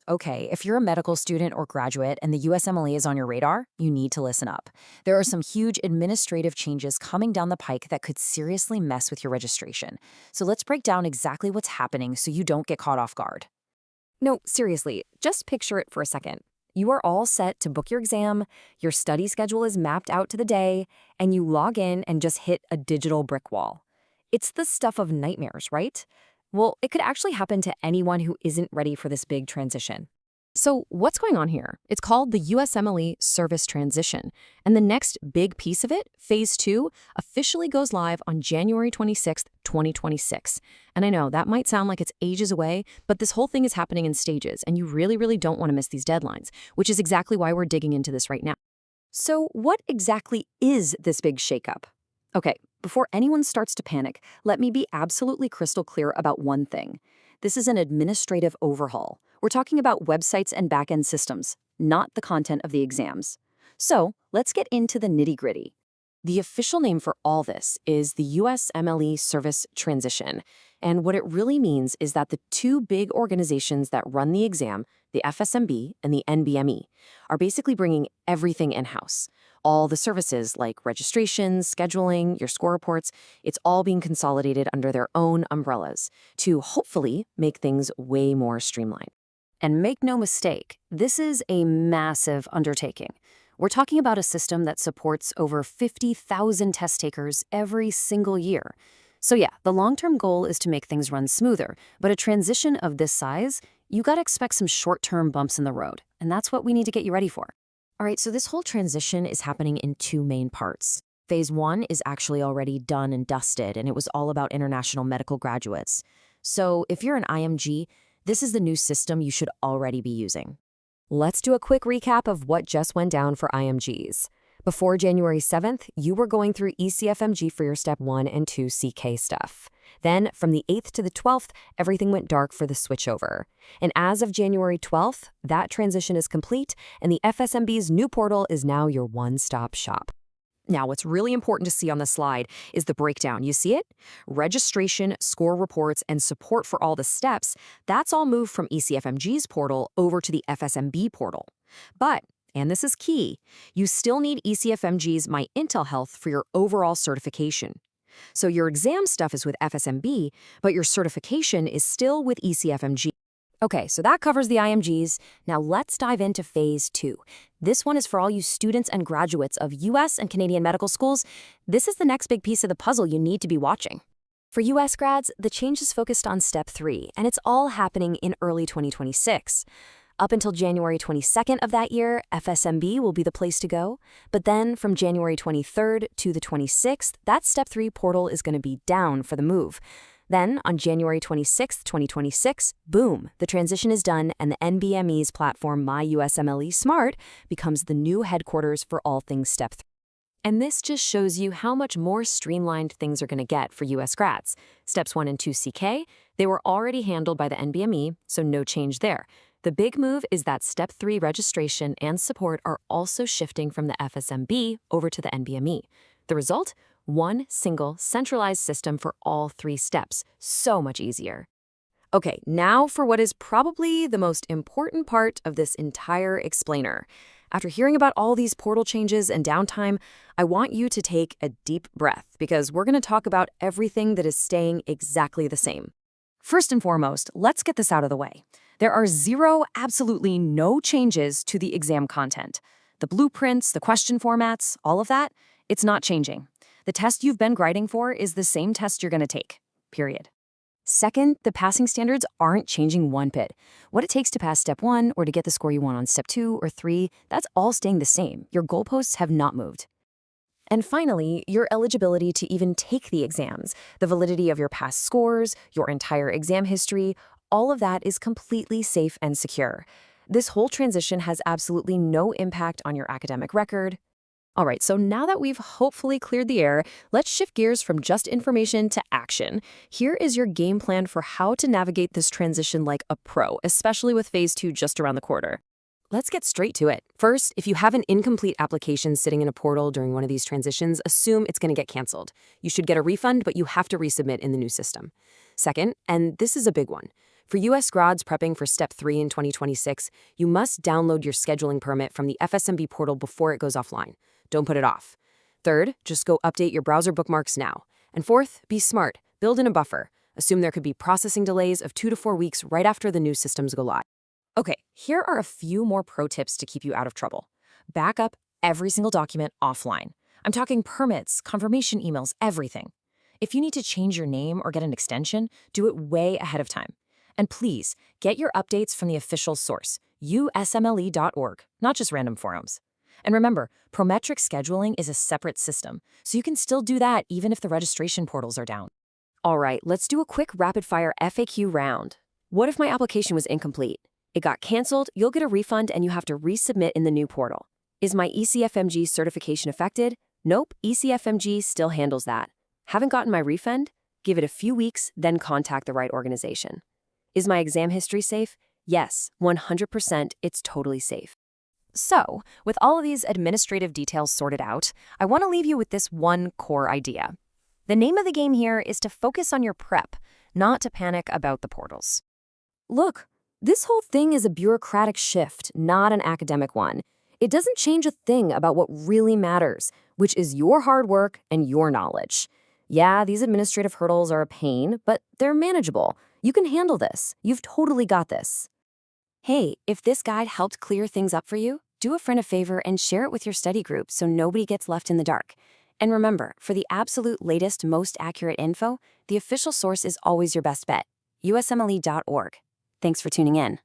Okay, if you're a medical student or graduate and the USMLE is on your radar, you need to listen up. There are some huge administrative changes coming down the pike that could seriously mess with your registration. So let's break down exactly what's happening so you don't get caught off guard. No, seriously, just picture it for a second. You are all set to book your exam, your study schedule is mapped out to the day, and you log in and just hit a digital brick wall. It's the stuff of nightmares, right? Well, it could actually happen to anyone who isn't ready for this big transition. So what's going on here? It's called the USMLE Service Transition, and the next big piece of it, Phase 2, officially goes live on January 26th, 2026. And I know that might sound like it's ages away, but this whole thing is happening in stages, and you really don't want to miss these deadlines, which is exactly why we're digging into this right now. So what exactly is this big shakeup? Okay, before anyone starts to panic, let me be absolutely crystal clear about one thing. This is an administrative overhaul. We're talking about websites and back-end systems, not the content of the exams. So let's get into the nitty-gritty. The official name for all this is the USMLE Service Transition. And what it really means is that the two big organizations that run the exam, the FSMB and the NBME, are basically bringing everything in-house. All the services like registrations, scheduling, your score reports, it's all being consolidated under their own umbrellas to hopefully make things way more streamlined. And make no mistake, this is a massive undertaking. We're talking about a system that supports over 50,000 test takers every single year. So yeah, the long-term goal is to make things run smoother, but a transition of this size, you gotta expect some short-term bumps in the road, and that's what we need to get you ready for. All right, so this whole transition is happening in two main parts. Phase 1 is actually already done and dusted, and it was all about international medical graduates. So if you're an IMG, this is the new system you should already be using. Let's do a quick recap of what just went down for IMGs. Before January 7th, you were going through ECFMG for your Step 1 and 2 CK stuff. Then, from the 8th to the 12th, everything went dark for the switchover. And as of January 12th, that transition is complete, and the FSMB's new portal is now your one-stop shop. Now, what's really important to see on the slide is the breakdown. You see it? Registration, score reports, and support for all the steps, that's all moved from ECFMG's portal over to the FSMB portal. But, and this is key, you still need ECFMG's My Intel Health for your overall certification. So your exam stuff is with FSMB, but your certification is still with ECFMG. Okay, so that covers the IMGs. Now let's dive into Phase 2. This one is for all you students and graduates of US and Canadian medical schools. This is the next big piece of the puzzle you need to be watching. For US grads, the change is focused on Step 3, and it's all happening in early 2026. Up until January 22nd of that year, FSMB will be the place to go. But then from January 23rd to the 26th, that Step 3 portal is going to be down for the move. Then, on January 26, 2026, boom, the transition is done and the NBME's platform MyUSMLE Smart becomes the new headquarters for all things Step 3. And this just shows you how much more streamlined things are going to get for US grads. Steps 1 and 2 CK, they were already handled by the NBME, so no change there. The big move is that Step 3 registration and support are also shifting from the FSMB over to the NBME. The result? One single centralized system for all 3 steps. So much easier. Okay, now for what is probably the most important part of this entire explainer. After hearing about all these portal changes and downtime, I want you to take a deep breath because we're going to talk about everything that is staying exactly the same. First and foremost, let's get this out of the way. There are absolutely no changes to the exam content. The blueprints, the question formats, all of that, it's not changing. The test you've been grinding for is the same test you're going to take, period. Second, the passing standards aren't changing one bit. What it takes to pass Step 1 or to get the score you want on Step 2 or 3, that's all staying the same. Your goalposts have not moved. And finally, your eligibility to even take the exams, the validity of your past scores, your entire exam history, all of that is completely safe and secure. This whole transition has absolutely no impact on your academic record. All right, so now that we've hopefully cleared the air, let's shift gears from just information to action. Here is your game plan for how to navigate this transition like a pro, especially with Phase 2 just around the corner. Let's get straight to it. First, if you have an incomplete application sitting in a portal during one of these transitions, assume it's going to get canceled. You should get a refund, but you have to resubmit in the new system. Second, and this is a big one, For U.S. grads prepping for Step 3 in 2026, you must download your scheduling permit from the FSMB portal before it goes offline. Don't put it off. Third, just go update your browser bookmarks now. And fourth, be smart. Build in a buffer. Assume there could be processing delays of 2 to 4 weeks right after the new systems go live. Okay, here are a few more pro tips to keep you out of trouble. Back up every single document offline. I'm talking permits, confirmation emails, everything. If you need to change your name or get an extension, do it way ahead of time. And please, get your updates from the official source, USMLE.org, not just random forums. And remember, Prometric scheduling is a separate system, so you can still do that even if the registration portals are down. All right, let's do a quick rapid-fire FAQ round. What if my application was incomplete? It got canceled, you'll get a refund, and you have to resubmit in the new portal. Is my ECFMG certification affected? Nope, ECFMG still handles that. Haven't gotten my refund? Give it a few weeks, then contact the right organization. Is my exam history safe? Yes, 100%, it's totally safe. So, with all of these administrative details sorted out, I want to leave you with this one core idea. The name of the game here is to focus on your prep, not to panic about the portals. Look, this whole thing is a bureaucratic shift, not an academic one. It doesn't change a thing about what really matters, which is your hard work and your knowledge. Yeah, these administrative hurdles are a pain, but they're manageable. You can handle this. You've totally got this. Hey, if this guide helped clear things up for you, do a friend a favor and share it with your study group so nobody gets left in the dark. And remember, for the absolute latest, most accurate info, the official source is always your best bet, USMLE.org. Thanks for tuning in.